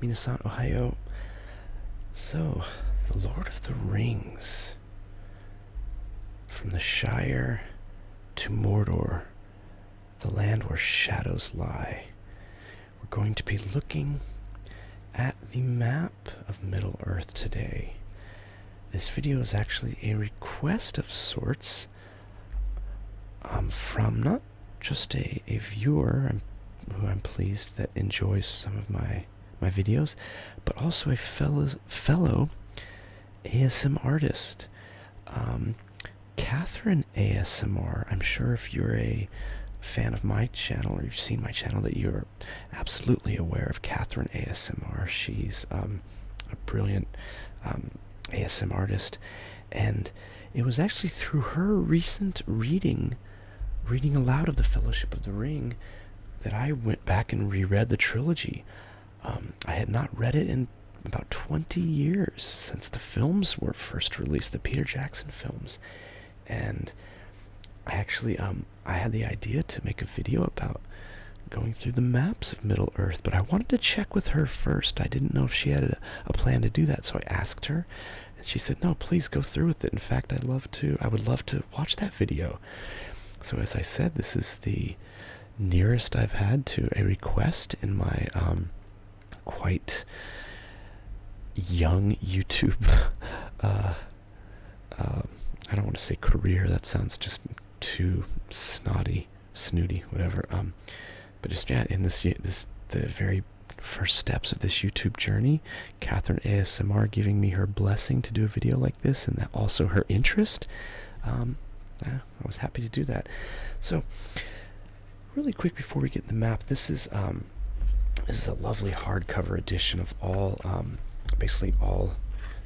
Minasan, Ohio. So, The Lord of the Rings. From the Shire to Mordor, the land where shadows lie. We're going to be looking at the map of Middle-earth today. This video is actually a request of sorts from not just a viewer who I'm pleased that enjoys some of my videos, but also a fellow ASM artist. Catherine ASMR, I'm sure if you're a fan of my channel or you've seen my channel that you're absolutely aware of Catherine ASMR. She's a brilliant ASM artist, and it was actually through her recent reading aloud of the Fellowship of the Ring that I went back and reread the trilogy. I had not read it in about 20 years since the films were first released, the Peter Jackson films. And I actually, I had the idea to make a video about going through the maps of Middle-earth, but I wanted to check with her first. I didn't know if she had a plan to do that, so I asked her, and she said, no, please go through with it. In fact, I would love to watch that video. So as I said, this is the nearest I've had to a request in my quite young YouTube I don't want to say career, that sounds just too snooty, whatever. But just in the very first steps of this YouTube journey, Catherine ASMR giving me her blessing to do a video like this, and that also her interest. I was happy to do that. So, really quick before we get in the map, this is a lovely hardcover edition of all, basically all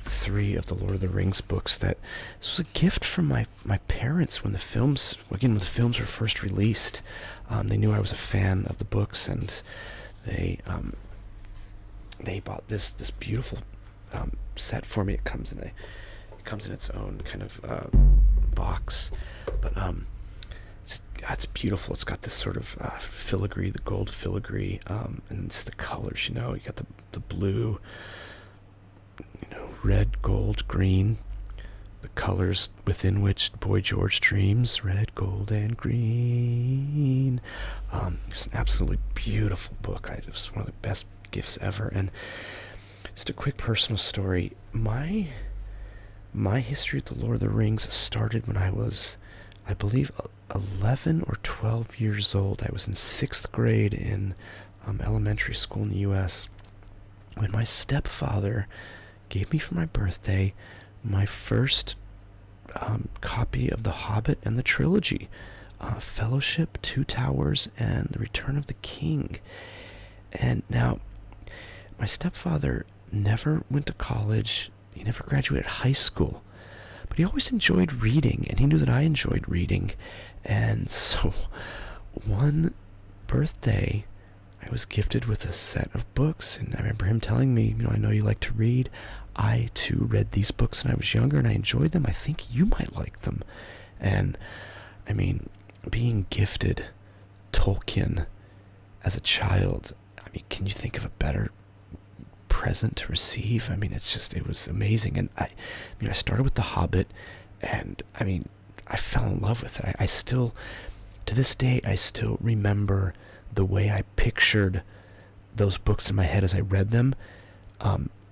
3 of the Lord of the Rings books. That this was a gift from my parents when the films were first released. They knew I was a fan of the books, and they bought this beautiful set for me. It comes in its own kind of box, but it's beautiful. It's got this sort of filigree, the gold filigree, and it's the colors. You got the blue, red, gold, green, the colors within which Boy George dreams, red, gold, and green. It's an absolutely beautiful book. It was one of the best gifts ever. And just a quick personal story. My history with the Lord of the Rings started when I was, I believe, 11 or 12 years old. I was in 6th grade in elementary school in the U.S. when my stepfather gave me for my birthday my first copy of The Hobbit and the trilogy, Fellowship, Two Towers, and The Return of the King. And now, my stepfather never went to college. He never graduated high school, but he always enjoyed reading, and he knew that I enjoyed reading. And so one birthday, I was gifted with a set of books, and I remember him telling me, I know you like to read. I, too, read these books when I was younger, and I enjoyed them. I think you might like them. And, I mean, being gifted Tolkien as a child, can you think of a better present to receive? It was amazing. And I started with The Hobbit, and, I fell in love with it. I still, to this day, I still remember the way I pictured those books in my head as I read them,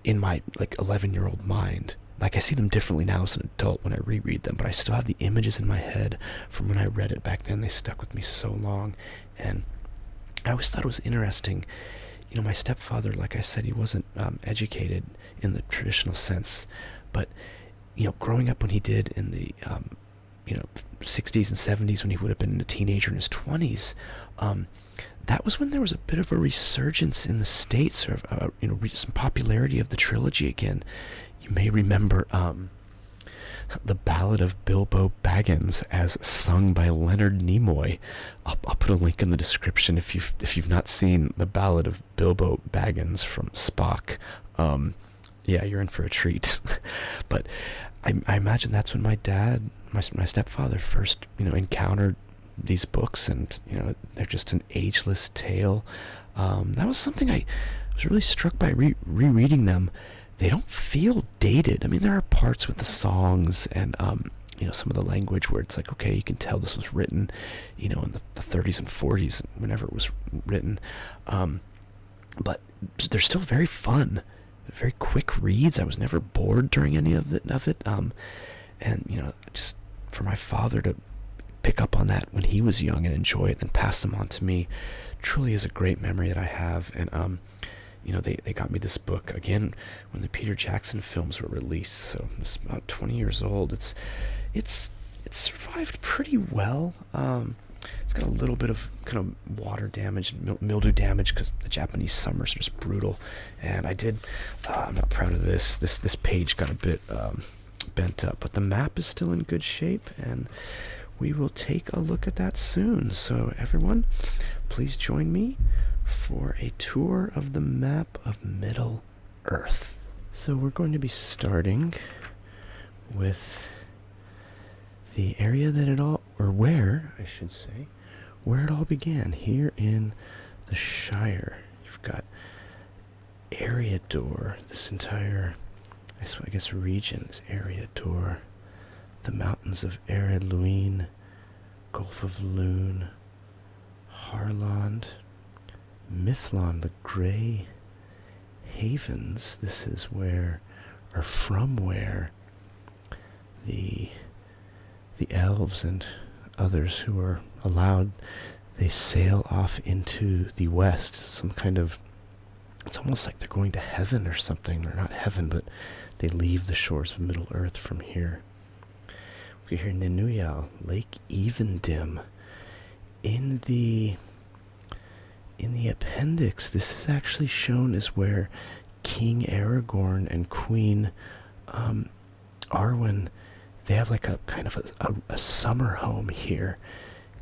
in my 11-year-old mind. I see them differently now as an adult when I reread them, but I still have the images in my head from when I read it back then. They stuck with me so long, and I always thought it was interesting. My stepfather, like I said, he wasn't educated in the traditional sense, but growing up when he did in the 60s and 70s, when he would have been a teenager in his 20s, that was when there was a bit of a resurgence in the States, or some popularity of the trilogy again. You may remember the Ballad of Bilbo Baggins as sung by Leonard Nimoy. I'll put a link in the description if you've not seen the Ballad of Bilbo Baggins from Spock. Yeah, you're in for a treat. But I imagine that's when my dad, my stepfather, first encountered these books, and they're just an ageless tale. That was something I was really struck by rereading them. They don't feel dated. I mean, there are parts with the songs and some of the language where it's like, okay, you can tell this was written, in the 30s and 40s, whenever it was written. But they're still very fun, very quick reads. I was never bored during any of it. And just for my father to pick up on that when he was young and enjoy it and pass them on to me truly is a great memory that I have. And they got me this book again when the Peter Jackson films were released, so it's about 20 years old. It's survived pretty well. It's got a little bit of kind of water damage and mildew damage because the Japanese summers are just brutal. And I'm not proud of this. This page got a bit bent up, but the map is still in good shape, and we will take a look at that soon. So everyone, please join me for a tour of the map of Middle Earth. So we're going to be starting with the area where it all began, here in the Shire. You've got Eriador, this entire, I guess region is Eriador, the mountains of Ered Luin, Gulf of Loon, Harland, Mithlond, the Grey Havens. This is from where the elves and others who are allowed, they sail off into the west. It's almost like they're going to heaven or something. They're not heaven, but they leave the shores of Middle Earth from here. We hear Ninuyal, Lake Evendim. In the appendix, this is actually shown as where King Aragorn and Queen Arwen, they have like a kind of a summer home here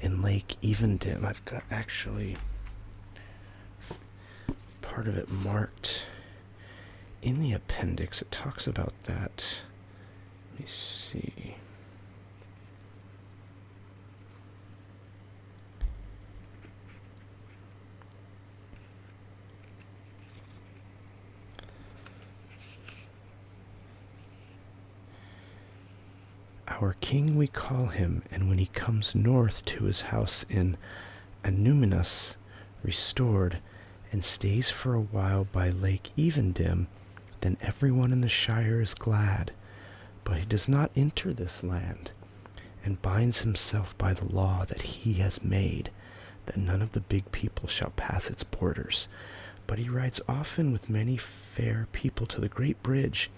in Lake Evendim. I've got actually part of it marked in the appendix. It talks about that. Let me see. Our king we call him, and when he comes north to his house in Anuminus, restored, and stays for a while by Lake Evendim, then everyone in the Shire is glad. But he does not enter this land, and binds himself by the law that he has made, that none of the big people shall pass its borders. But he rides often with many fair people to the great bridge,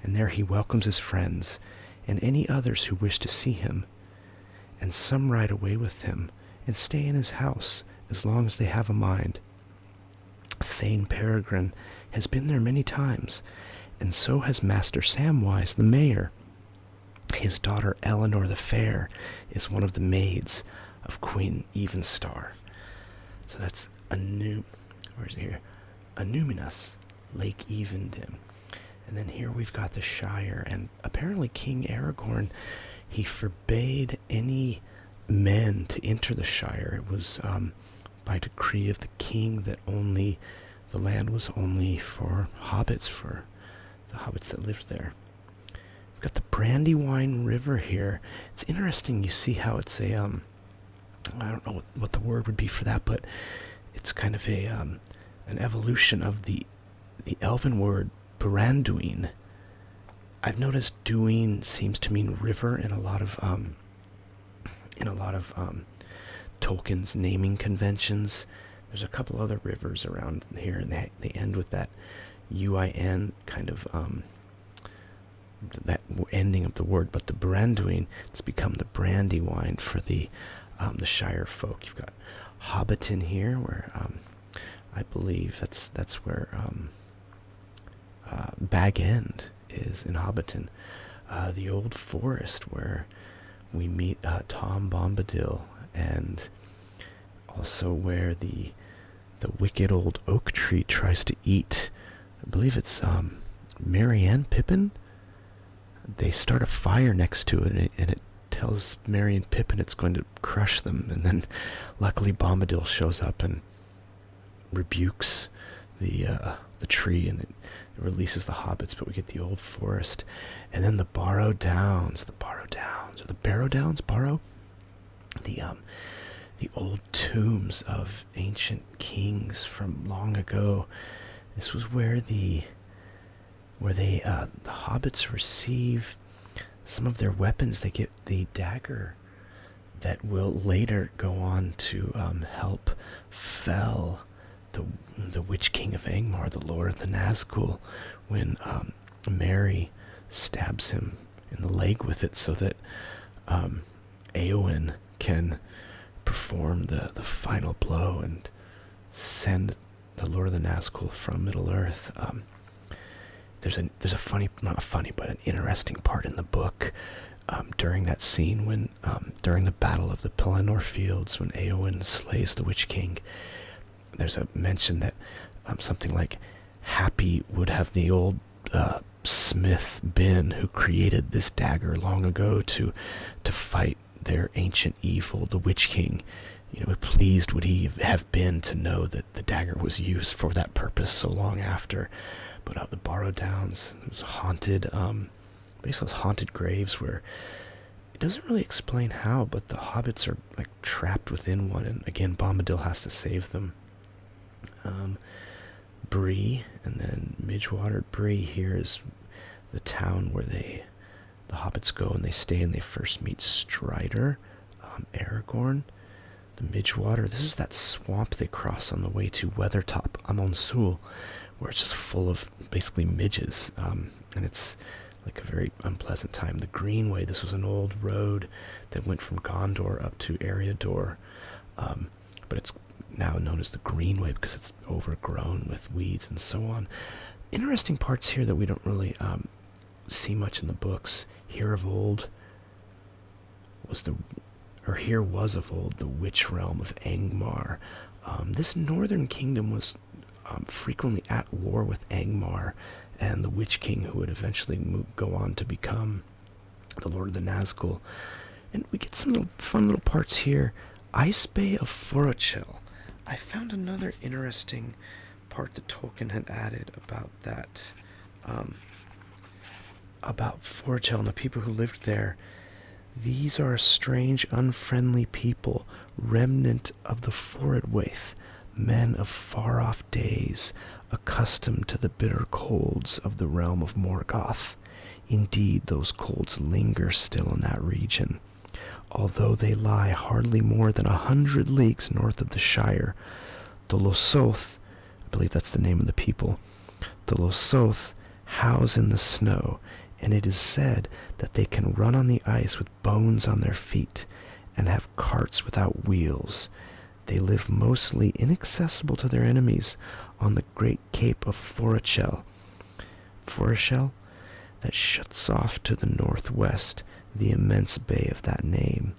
and there he welcomes his friends, and any others who wish to see him. And some ride away with him, and stay in his house, as long as they have a mind. Thane Peregrine has been there many times, and so has Master Samwise the mayor. His daughter Eleanor the Fair is one of the maids of Queen Evenstar. So that's Anuminus, Lake Evendim. And then here we've got the Shire, and apparently King Aragorn, he forbade any men to enter the Shire. It was by decree of the king that the land was only for hobbits, for the hobbits that lived there. We've got the Brandywine River here. It's interesting, you see how it's I don't know what the word would be for that, but it's kind of an evolution of the elven word Branduin. I've noticed Duin seems to mean river in a lot of Tolkien's naming conventions. There's a couple other rivers around here, and they end with that UIN kind of that ending of the word. But the Branduin, it's become the Brandywine for the Shire folk. You've got Hobbiton here, where I believe that's where Bag End is, in Hobbiton. The Old Forest, where we meet Tom Bombadil, and also where the wicked old oak tree tries to eat, I believe it's Merry and Pippin. They start a fire next to it, and it tells Merry and Pippin it's going to crush them, and then luckily Bombadil shows up and rebukes the tree, and it releases the hobbits, but we get the old forest. And then the Barrow Downs, or the Barrow Downs, Barrow? The old tombs of ancient kings from long ago. This was where the hobbits receive some of their weapons. They get the dagger that will later go on to help fell the Witch King of Angmar, the Lord of the Nazgul, when Merry stabs him in the leg with it, so that Éowyn can perform the final blow and send the Lord of the Nazgul from Middle-earth. There's a funny, not funny, but an interesting part in the book during that scene when, during the Battle of the Pelennor Fields, when Éowyn slays the Witch King. There's a mention that something like, happy would have the old smith been who created this dagger long ago to fight their ancient evil, the Witch King. You know, pleased would he have been to know that the dagger was used for that purpose so long after. But the Barrow Downs, those haunted, basically those haunted graves where it doesn't really explain how, but the hobbits are like trapped within one, and again Bombadil has to save them. Bree, and then Midgewater. Bree here is the town where the hobbits go and they stay, and they first meet Strider, Aragorn. The Midgewater, this is that swamp they cross on the way to Weathertop, Amon Sul, where it's just full of basically midges, and it's like a very unpleasant time. The Greenway, this was an old road that went from Gondor up to Eriador, but it's now known as the Greenway because it's overgrown with weeds and so on. Interesting parts here that we don't really see much in the books. Here of old was of old the witch realm of Angmar. This northern kingdom was frequently at war with Angmar and the Witch King, who would eventually go on to become the Lord of the Nazgul. And we get some little fun little parts here. Ice Bay of Forochel. I found another interesting part that Tolkien had added about that, about Forochel and the people who lived there. These are a strange, unfriendly people, remnant of the Forodwaith, men of far-off days, accustomed to the bitter colds of the realm of Morgoth. Indeed, those colds linger still in that region, although they lie hardly more than 100 leagues north of the Shire. The Losoth, I believe that's the name of the people, the Losoth house in the snow, and it is said that they can run on the ice with bones on their feet and have carts without wheels. They live mostly inaccessible to their enemies on the great cape of Forochel, that shuts off to the northwest the immense bay of that name.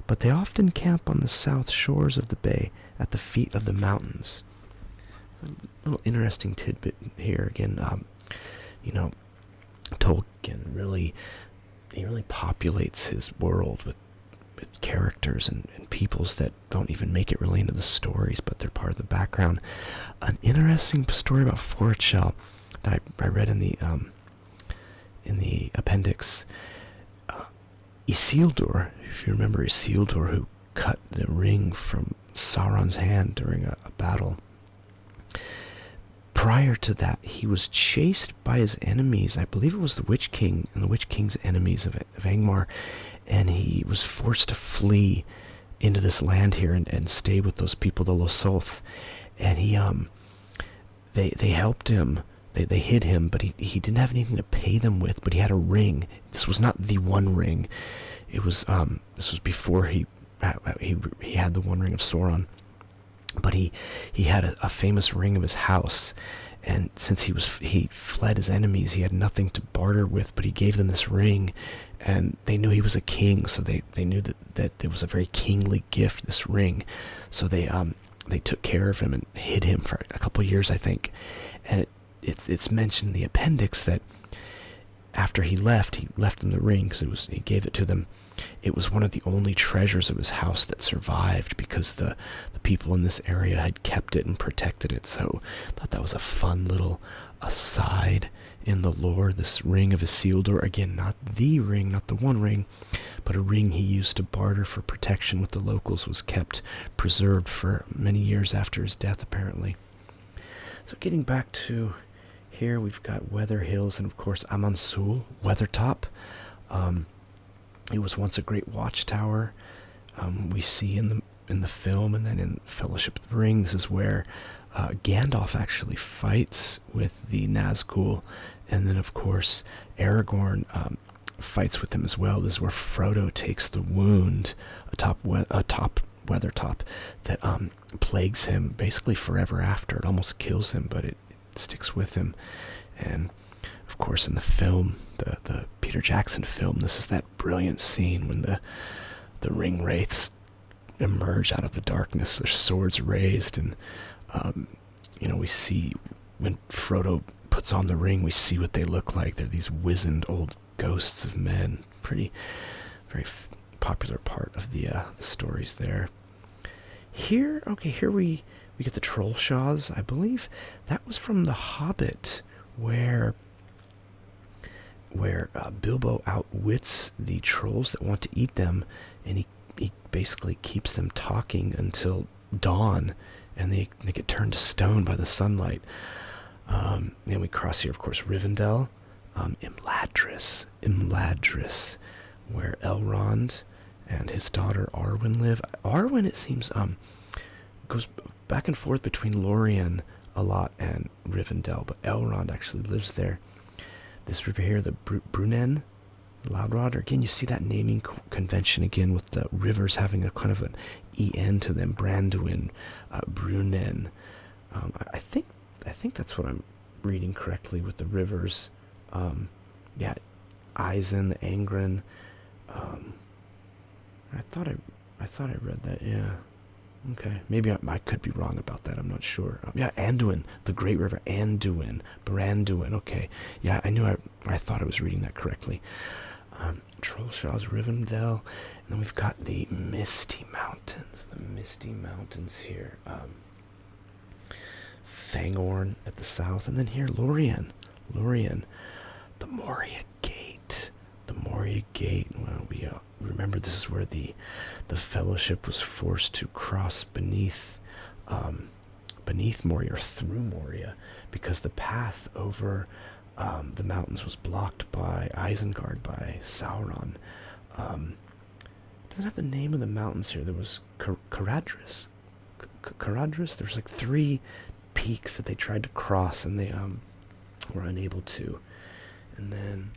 But they often camp on the south shores of the bay at the feet of the mountains. A little interesting tidbit here again. Tolkien really populates his world with characters and peoples that don't even make it really into the stories, but they're part of the background. An interesting story about Forochel that I read in the appendix. Isildur, if you remember Isildur, who cut the ring from Sauron's hand during a battle. Prior to that, he was chased by his enemies. I believe it was the Witch King and the Witch King's enemies of Angmar, and he was forced to flee into this land here and stay with those people, the Losoth. And they helped him. They hid him, but he didn't have anything to pay them with. But he had a ring. This was not the One Ring. It was this was before he had the One Ring of Sauron. But he had a famous ring of his house, and since he fled his enemies, he had nothing to barter with. But he gave them this ring, and they knew he was a king, so they knew that it was a very kingly gift, this ring. So they took care of him and hid him for a couple years, I think. And it's mentioned in the appendix that after he left them the ring because he gave it to them. It was one of the only treasures of his house that survived because the people in this area had kept it and protected it. So I thought that was a fun little aside in the lore. This ring of Isildur, again, not the ring, not the one ring, but a ring he used to barter for protection with the locals, was kept preserved for many years after his death, apparently. So getting back to here, we've got Weather Hills and, of course, Amansul, Weathertop. It was once a great watchtower. We see in the film, and then in Fellowship of the Ring, this is where Gandalf actually fights with the Nazgul, and then, of course, Aragorn fights with him as well. This is where Frodo takes the wound atop Weathertop that plagues him basically forever after. It almost kills him, but it sticks with him. And of course, in the film, the Peter Jackson film, this is that brilliant scene when the ring wraiths emerge out of the darkness, their swords raised, and we see when Frodo puts on the ring, we see what they look like. They're these wizened old ghosts of men. Pretty, very popular part of the stories there. Here we get the Trollshaws. I believe that was from The Hobbit, where Bilbo outwits the trolls that want to eat them, and he basically keeps them talking until dawn, and they get turned to stone by the sunlight. Then we cross here, of course, Rivendell, Imladris, where Elrond and his daughter Arwen live. Arwen, it seems, goes back and forth between Lorien a lot and Rivendell, but Elrond actually lives there. This river here, the Brunnen, Loudwater, again, you see that naming convention again with the rivers having a kind of an en to them. Branduin, Brunnen. I think that's what I'm reading correctly with the rivers. Yeah, Eisen, the Angren. I thought I read that. Yeah. Okay, maybe I could be wrong about that. I'm not sure. Yeah, Anduin, the Great River, Anduin, Branduin. Okay, yeah, I thought I was reading that correctly. Trollshaws, Rivendell, and then we've got the Misty Mountains. The Misty Mountains here. Fangorn at the south, and then here Lorien, the Moria Gate. The Moria Gate. Well, we remember this is where the Fellowship was forced to cross beneath Moria, or through Moria, because the path over the mountains was blocked by Isengard, by Sauron. Doesn't have the name of the mountains here. There was Caradhras. There's like 3 peaks that they tried to cross, and they were unable to. And then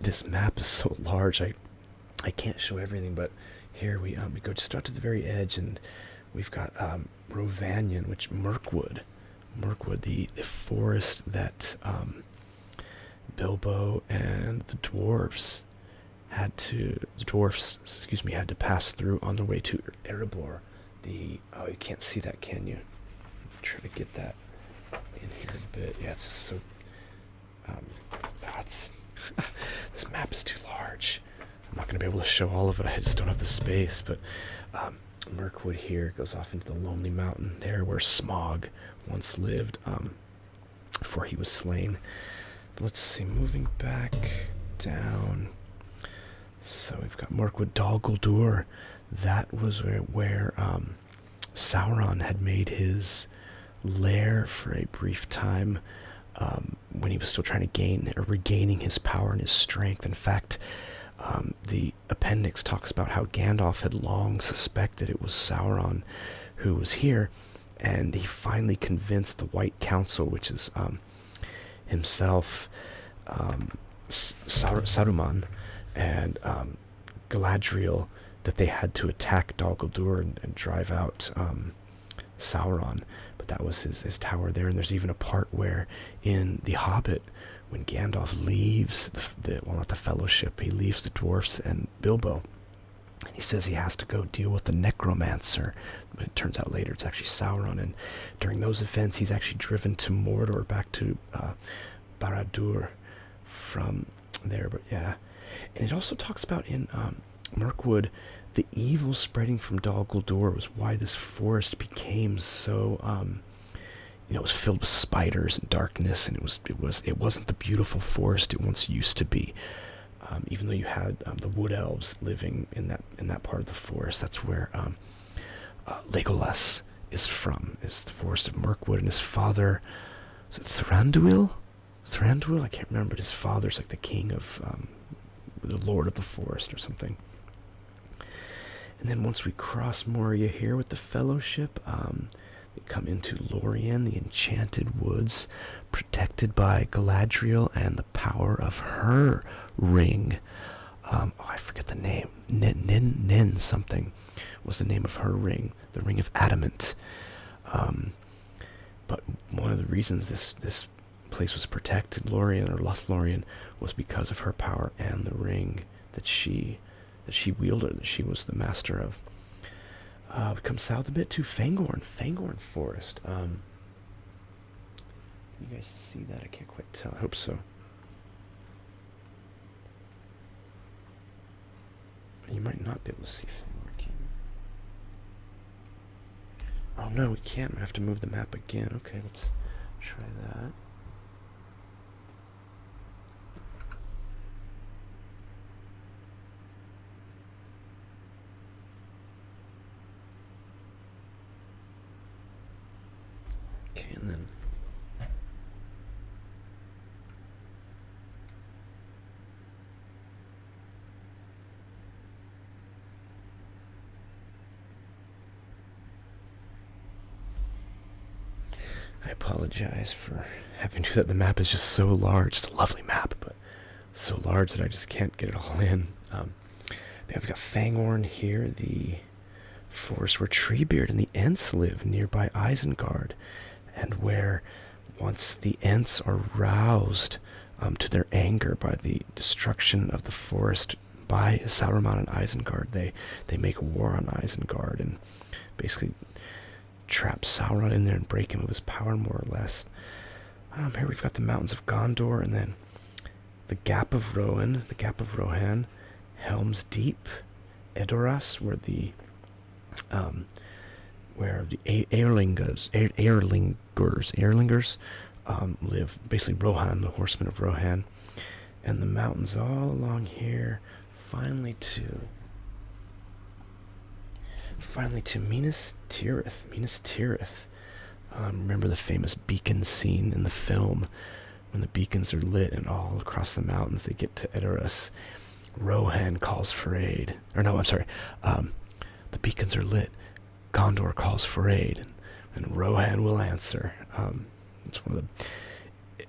this map is so large, I can't show everything, but here we go just out to the very edge, and we've got Rovanion, which Mirkwood, the forest that Bilbo and the dwarves had to pass through on their way to Erebor. You can't see that, can you? Try to get that in here a bit. Yeah, it's so this map is too large. I'm not going to be able to show all of it. I just don't have the space. But Mirkwood here goes off into the Lonely Mountain, there where Smaug once lived before he was slain. But let's see, moving back down. So we've got Mirkwood, Dol Guldur. That was where Sauron had made his lair for a brief time, when he was still trying to regaining his power and his strength. In fact, the appendix talks about how Gandalf had long suspected it was Sauron who was here, and he finally convinced the White Council, which is himself, Saruman, and Galadriel, that they had to attack Dol Guldur and drive out Sauron. But that was his tower there. And there's even a part where in The Hobbit, when Gandalf leaves not the Fellowship, he leaves the dwarfs and Bilbo, And he says he has to go deal with the necromancer. But it turns out later it's actually Sauron. And during those events, he's actually driven to Mordor, back to Barad-dûr from there. But yeah. And it also talks about in Mirkwood, the evil spreading from Dol Guldur was why this forest became so, it was filled with spiders and darkness, and it wasn't the beautiful forest it once used to be. Even though you had the wood elves living in that part of the forest, that's where Legolas is from, is the forest of Mirkwood, and his father, is it Thranduil? Thranduil? I can't remember, but his father's like the king of, the lord of the forest or something. And then once we cross Moria here with the Fellowship, we come into Lorien, the Enchanted Woods, protected by Galadriel and the power of her ring. I forget the name. Nin something was the name of her ring, the Ring of Adamant. But one of the reasons this place was protected, Lorien or Lothlorien, was because of her power and the ring that she wielded, that she was the master of. We come south a bit to Fangorn Forest. You guys see that? I can't quite tell. I hope so. You might not be able to see Fangorn, can you? Oh no, we can't. We have to move the map again. Okay, let's try that. Okay, and then I apologize for having to do that. The map is just so large. It's a lovely map, but so large that I just can't get it all in. We've got Fangorn here, the forest where Treebeard and the Ents live nearby Isengard, and where once the Ents are roused to their anger by the destruction of the forest by Sauron and Isengard, they make war on Isengard and basically trap Sauron in there and break him of his power, more or less. Here we've got the Mountains of Gondor, and then the Gap of Rohan, Helm's Deep, Edoras, where the Airlingers live, basically Rohan, the horsemen of Rohan, and the mountains all along here, finally to Minas Tirith. Remember the famous beacon scene in the film, when the beacons are lit and all across the mountains they get to Edoras. Rohan calls for aid. Or no, I'm sorry. The beacons are lit. Gondor calls for aid, and Rohan will answer. It's one of the.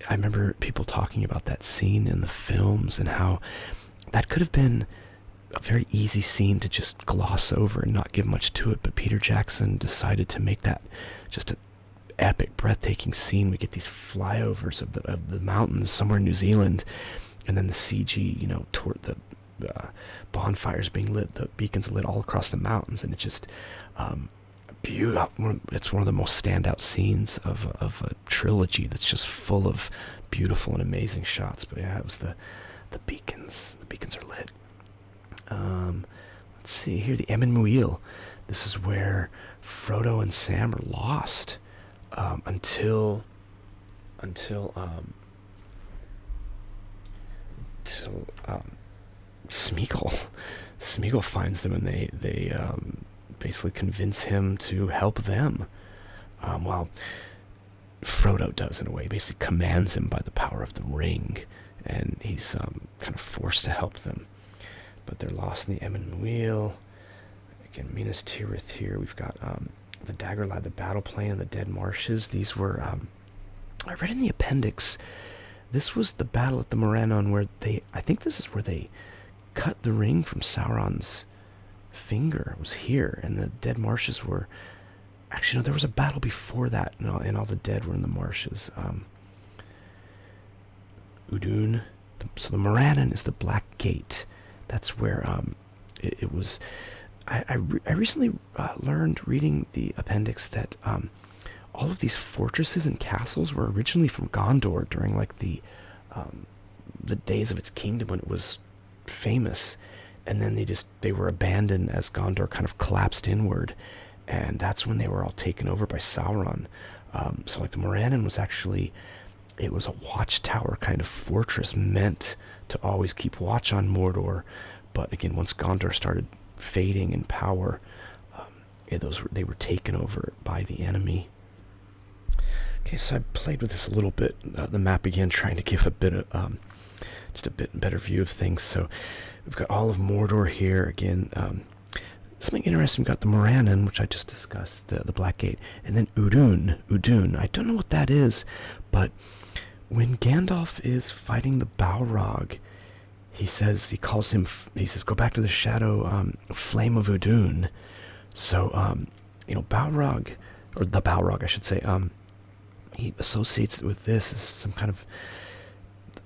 I remember people talking about that scene in the films and how that could have been a very easy scene to just gloss over and not give much to it, but Peter Jackson decided to make that just an epic, breathtaking scene. We get these flyovers of the mountains somewhere in New Zealand, and then the CG, toward the bonfires being lit, the beacons lit all across the mountains, and it just beautiful. It's one of the most standout scenes of a trilogy that's just full of beautiful and amazing shots. But yeah, it was the beacons. The beacons are lit. Let's see here, the Emyn Muil. This is where Frodo and Sam are lost until Smeagol finds them, and they basically convince him to help them. Well, Frodo does, in a way, basically commands him by the power of the ring, and he's kind of forced to help them. But they're lost in the Emyn Muil. Again, Minas Tirith here. We've got the Daggerlad, the battle plan, the Dead Marshes. These were, I read in the appendix, this was the battle at the Morannon where I think this is where they cut the ring from Sauron's finger. It was here, and the Dead Marshes were, actually no, there was a battle before that, and all the dead were in the marshes. Udun. So the Morannon is the Black Gate. That's where It was. I recently learned reading the appendix that all of these fortresses and castles were originally from Gondor during like the days of its kingdom when it was famous, and then they were abandoned as Gondor kind of collapsed inward, and that's when they were all taken over by Sauron. So like the Morannon was actually, it was a watchtower kind of fortress meant to always keep watch on Mordor, but again, once Gondor started fading in power, they were taken over by the enemy. Okay, so I played with this a little bit, the map again, trying to give a bit of just a bit better view of things. So we've got all of Mordor here again. Something interesting, we've got the Morannon, which I just discussed, the Black Gate, and then Udun. I don't know what that is, but when Gandalf is fighting the Balrog, he says, go back to the shadow flame of Udun. So, Balrog, or the Balrog, I should say, he associates it with this as some kind of,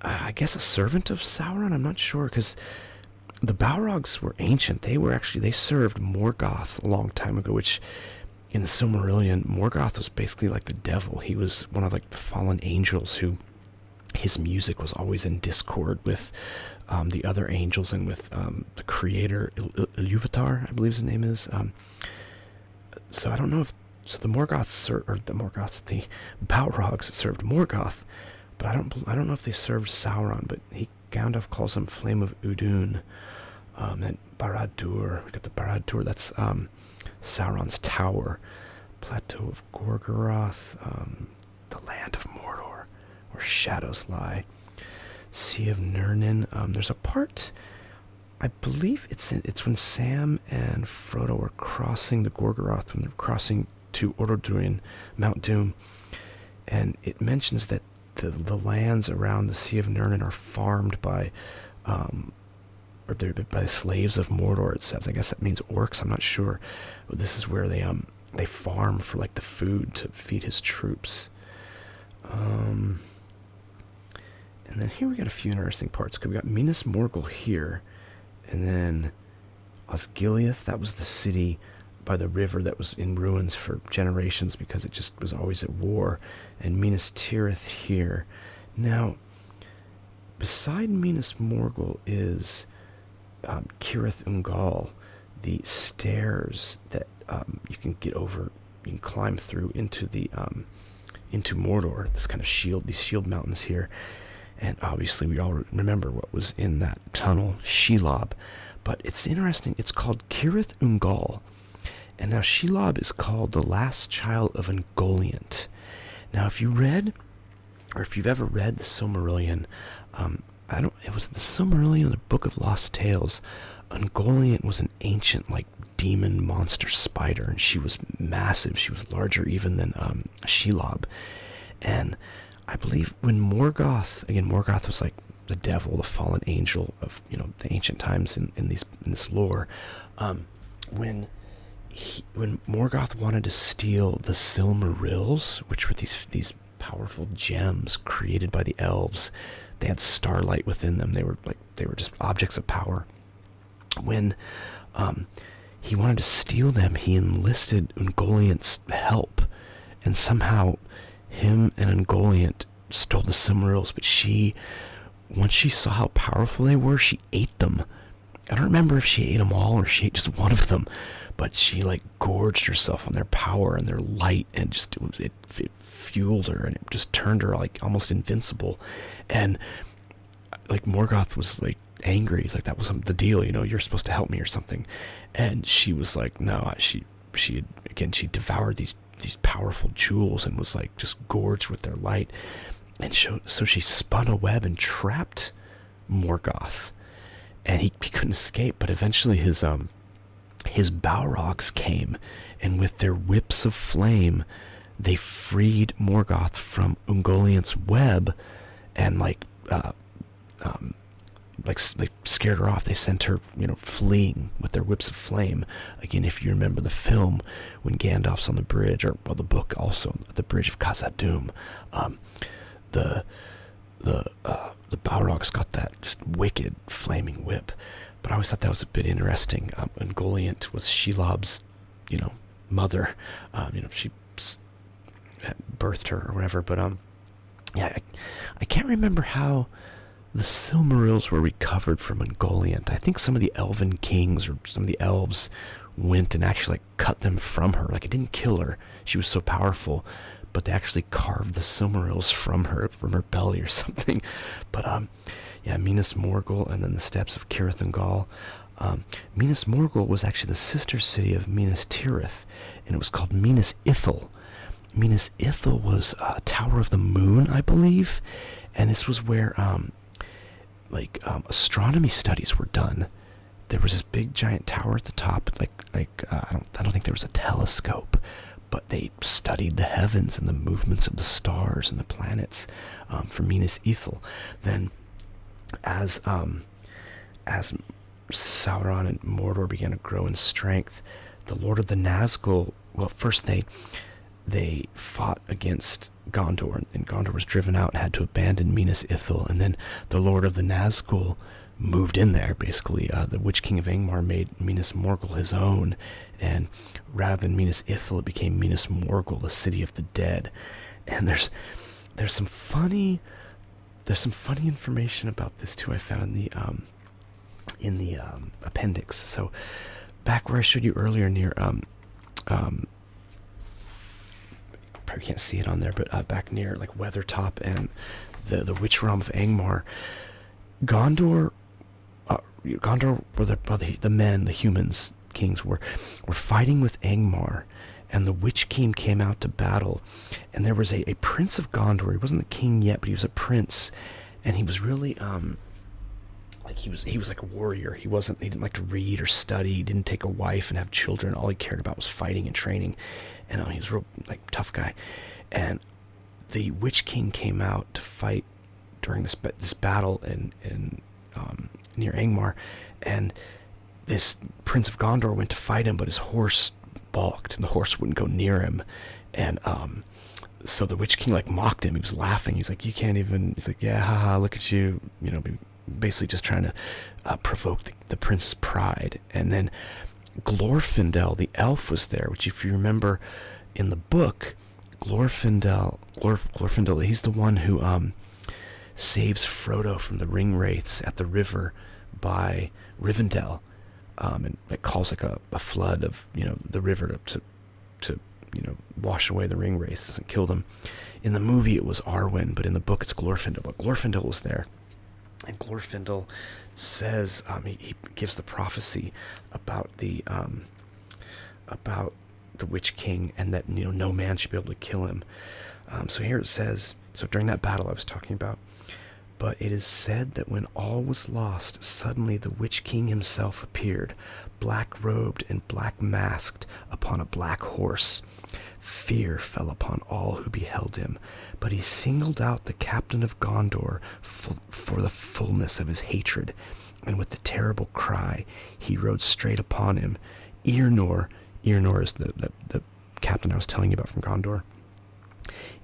I guess, a servant of Sauron. I'm not sure, because the Balrogs were ancient. They served Morgoth a long time ago, which in the Silmarillion, Morgoth was basically like the devil. He was one of like the fallen angels who, his music was always in discord with the other angels and with the creator, Ilúvatar, I believe his name is. So I don't know if, so the Balrogs served Morgoth, but I don't know if they served Sauron, but Gandalf calls him Flame of Udun. And Barad-dûr, we got the Barad-dûr, that's Sauron's tower. Plateau of Gorgoroth, the land of Mordor, where shadows lie. Sea of Nirnin. There's a part, I believe it's when Sam and Frodo are crossing the Gorgoroth, when they're crossing to Orodruin, Mount Doom, and it mentions that the lands around the Sea of Nirnin are farmed by by slaves of Mordor, it says. I guess that means orcs, I'm not sure. But this is where they farm for like the food to feed his troops. And then here we got a few interesting parts. We got Minas Morgul here, and then Osgiliath, that was the city by the river that was in ruins for generations because it just was always at war, and Minas Tirith here. Now, beside Minas Morgul is Cirith Ungol, the stairs that you can get over, you can climb through into the into Mordor. This kind of these shield mountains here, and obviously we all remember what was in that tunnel, Shelob. But it's interesting. It's called Cirith Ungol, and now Shelob is called the last child of Ungoliant. Now, if you've ever read the Silmarillion, it was the Silmarillion or the Book of Lost Tales. Ungoliant was an ancient, like, demon monster spider, and she was massive. She was larger even than Shelob. And I believe when Morgoth was like the devil, the fallen angel of the ancient times in this lore. When Morgoth wanted to steal the Silmarils, which were these powerful gems created by the elves, they had starlight within them. They were just objects of power. When he wanted to steal them, he enlisted Ungoliant's help, and somehow him and Ungoliant stole the Silmarils. But once she saw how powerful they were, she ate them. I don't remember if she ate them all or she ate just one of them, but she like gorged herself on their power and their light, and just it fueled her, and it just turned her like almost invincible. And like Morgoth was like angry. He's like, that wasn't the deal, you're supposed to help me or something. And she was like, no. She devoured these powerful jewels and was like just gorged with their light. And so she spun a web and trapped Morgoth, and he couldn't escape. But eventually his Balrogs came, and with their whips of flame, they freed Morgoth from Ungoliant's web, and they scared her off. They sent her, fleeing with their whips of flame. Again, if you remember the film, when Gandalf's on the bridge, or the book also, the bridge of Khazad-dûm, the Balrogs got that just wicked flaming whip. but I always thought that was a bit interesting. Ungoliant was Shelob's, mother. She birthed her or whatever. But yeah, I can't remember how the Silmarils were recovered from Ungoliant. I think some of the elven kings or some of the elves went and actually cut them from her. It didn't kill her. She was so powerful, but they actually carved the Silmarils from her belly or something. But yeah, Minas Morgul and then the steppes of Cirith Ungol. Minas Morgul was actually the sister city of Minas Tirith, and it was called Minas Ithil. Minas Ithil was a Tower of the Moon, I believe, and this was where astronomy studies were done. There was this big giant tower at the top. I don't think there was a telescope, but they studied the heavens and the movements of the stars and the planets for Minas Ithil. Then, as Sauron and Mordor began to grow in strength, the Lord of the Nazgul. Well, first they fought against Gondor, and Gondor was driven out and had to abandon Minas Ithil. And then the Lord of the Nazgul moved in there, basically. The Witch King of Angmar made Minas Morgul his own, and rather than Minas Ithil, it became Minas Morgul, the city of the dead. And there's some funny information about this too. I found in the appendix. So back where I showed you earlier near probably can't see it on there, but back near Weathertop and the Witch Realm of Angmar, Gondor were the men, the humans, kings were fighting with Angmar, and the Witch King came out to battle, and there was a prince of Gondor. He wasn't the king yet, but he was a prince, and he was really he was like a warrior. He didn't like to read or study. He didn't take a wife and have children. All he cared about was fighting and training, and he was a real tough guy. And the Witch King came out to fight during this battle in near Angmar, and this Prince of Gondor went to fight him, but his horse balked, and the horse wouldn't go near him. And so the Witch King mocked him. He was laughing. He's like, "You can't even." He's like, "Yeah, haha, look at you," basically just trying to provoke the prince's pride. And then Glorfindel, the elf, was there, which, if you remember in the book, Glorfindel, he's the one who saves Frodo from the ring wraiths at the river by Rivendell, and it calls a flood of the river to wash away the ring wraiths. Doesn't kill them. In the movie it was Arwen, but in the book it's Glorfindel. But Glorfindel was there, and Glorfindel says he gives the prophecy about the Witch King, and that no man should be able to kill him. So here it says, so during that battle I was talking about, but it is said that when all was lost, suddenly the Witch King himself appeared, black-robed and black-masked, upon a black horse. Fear fell upon all who beheld him, but he singled out the captain of Gondor for the fullness of his hatred, and with the terrible cry he rode straight upon him. Earnor is the captain I was telling you about from Gondor.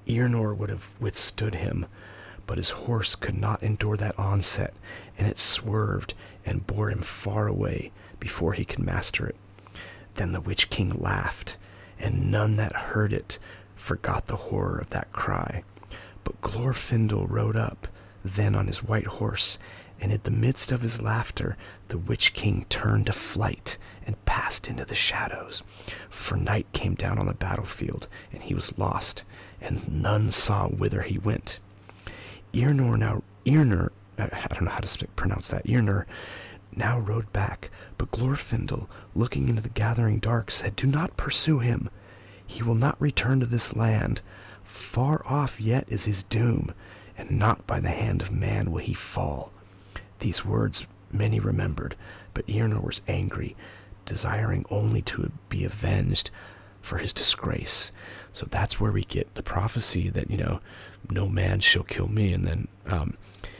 Earnor would have withstood him, but his horse could not endure that onset, and it swerved and bore him far away before he could master it. Then the Witch King laughed, and none that heard it forgot the horror of that cry. But Glorfindel rode up then on his white horse, and in the midst of his laughter the Witch King turned to flight and passed into the shadows. For night came down on the battlefield, and he was lost, and none saw whither he went. Earnor, I don't know how to pronounce that, Earnor now rode back, but Glorfindel, looking into the gathering dark, said, "Do not pursue him. He will not return to this land. Far off yet is his doom, and not by the hand of man will he fall." These words many remembered, but Earnor was angry, desiring only to be avenged for his disgrace. So that's where we get the prophecy that, no man shall kill me. And then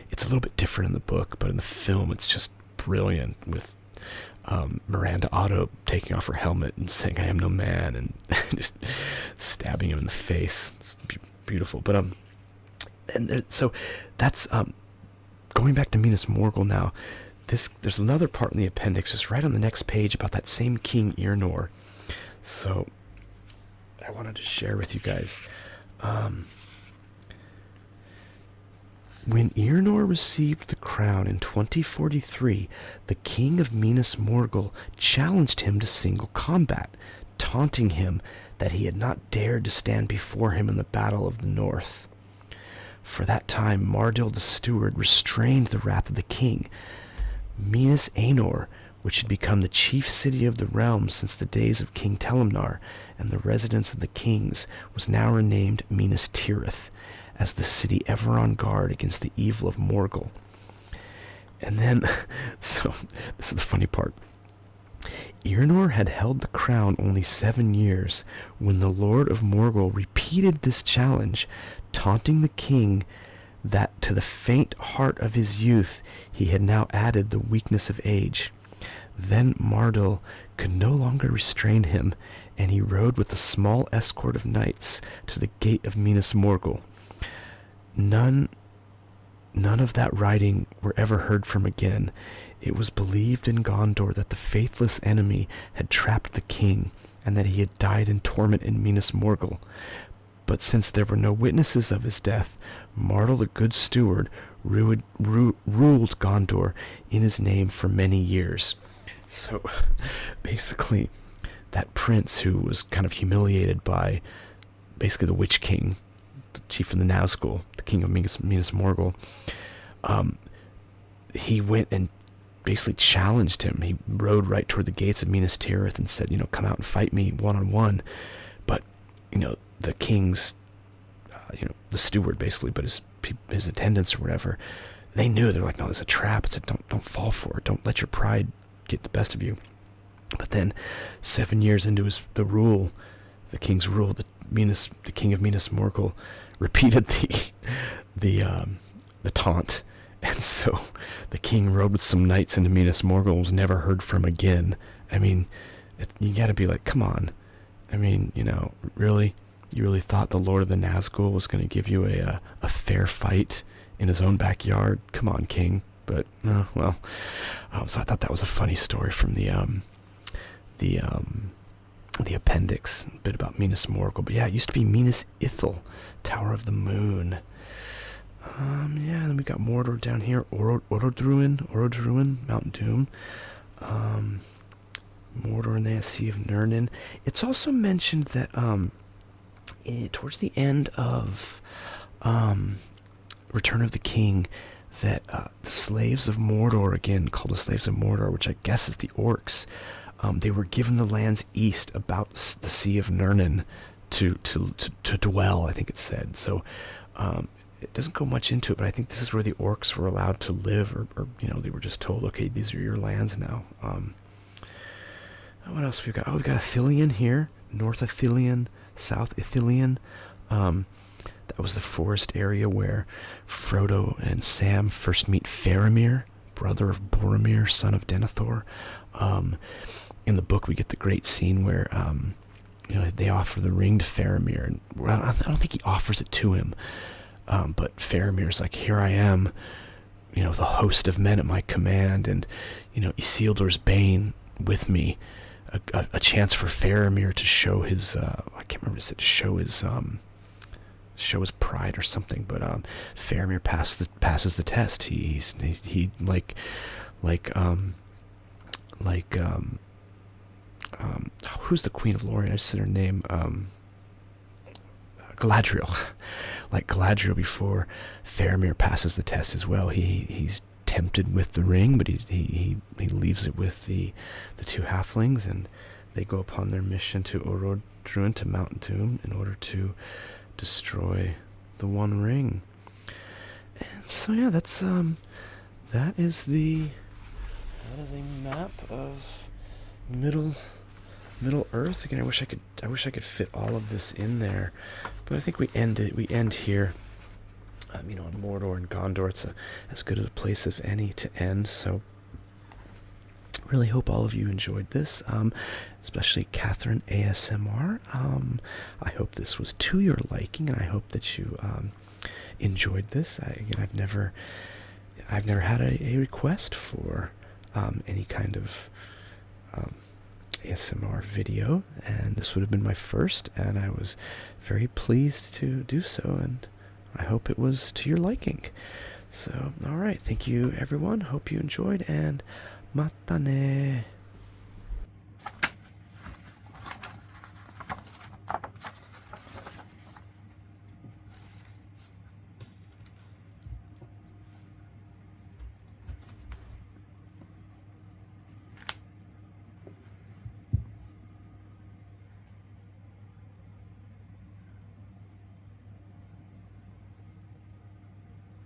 it's a little bit different in the book, but in the film it's just brilliant, with Miranda Otto taking off her helmet and saying, "I am no man," and just stabbing him in the face. It's beautiful. But so that's going back to Minas Morgul now. there's another part in the appendix, just right on the next page, about that same King Earnor. So I wanted to share with you guys. When Earnor received the crown in 2043, the king of Minas Morgul challenged him to single combat, taunting him that he had not dared to stand before him in the Battle of the North. For that time, Mardil the steward restrained the wrath of the king. Minas Anor, which had become the chief city of the realm since the days of King Telumnar and the residence of the kings, was now renamed Minas Tirith, as the city ever on guard against the evil of Morgul. And then, so this is the funny part. Earnor had held the crown only 7 years when the Lord of Morgul repeated this challenge, taunting the king that to the faint heart of his youth he had now added the weakness of age. Then Mardil could no longer restrain him, and he rode with a small escort of knights to the gate of Minas Morgul. None of that riding were ever heard from again. It was believed in Gondor that the faithless enemy had trapped the king, and that he had died in torment in Minas Morgul. But since there were no witnesses of his death, Mardil the good steward ruled Gondor in his name for many years. So, basically, that prince who was kind of humiliated by basically the Witch King, the chief of the Nazgul, the king of Minas Morgul, he went and basically challenged him. He rode right toward the gates of Minas Tirith and said, come out and fight me one-on-one. But, the king's, the steward basically, but his attendants or whatever, they knew. They're like, no, it's a trap. It's don't fall for it. Don't let your pride get the best of you. But then 7 years into the king's rule, the king of Minas Morgul repeated the taunt, and so the king rode with some knights into Minas Morgul and was never heard from again. I mean, you gotta be like, come on. I mean, really? You really thought the Lord of the Nazgul was going to give you a fair fight in his own backyard? Come on, king. But, well, so I thought that was a funny story from the appendix, a bit about Minas Morgul. But yeah, it used to be Minas Ithil, Tower of the Moon. Yeah, and then we got Mordor down here, Orodruin, Mount Doom. Mordor and the Sea of Nurnin. It's also mentioned that towards the end of Return of the King, that the slaves of Mordor, again called the slaves of Mordor, which I guess is the orcs, they were given the lands east about the Sea of Nurnin to dwell, I think it said. So it doesn't go much into it, but I think this is where the orcs were allowed to live, or they were just told, okay, these are your lands now. What else we've got? Oh, we've got Ithilien here, North Ithilien, South Ithilien. That was the forest area where Frodo and Sam first meet Faramir, brother of Boromir, son of Denethor. In the book, we get the great scene where they offer the ring to Faramir, and I don't think he offers it to him, but Faramir's like, here I am, with a host of men at my command, and Isildur's bane with me. A chance for Faramir to show his I can't remember, to show his pride or something, but Faramir passes the test. He who's the Queen of Lorien? I just said her name. Galadriel. Like Galadriel before Faramir passes the test as well. He's tempted with the ring, but he leaves it with the two halflings, and they go upon their mission to Orodruin, to Mount Doom, in order to destroy the One Ring. And so yeah, that is a map of Middle Earth. Again, I wish I could fit all of this in there, but I think we end here. On Mordor and Gondor, it's as good a place as any to end. So, really hope all of you enjoyed this, especially Catherine ASMR. I hope this was to your liking, and I hope that you enjoyed this. I've never had a request for any kind of ASMR video, and this would have been my first, and I was very pleased to do so, and I hope it was to your liking. So, alright, thank you everyone, hope you enjoyed, and mata ne.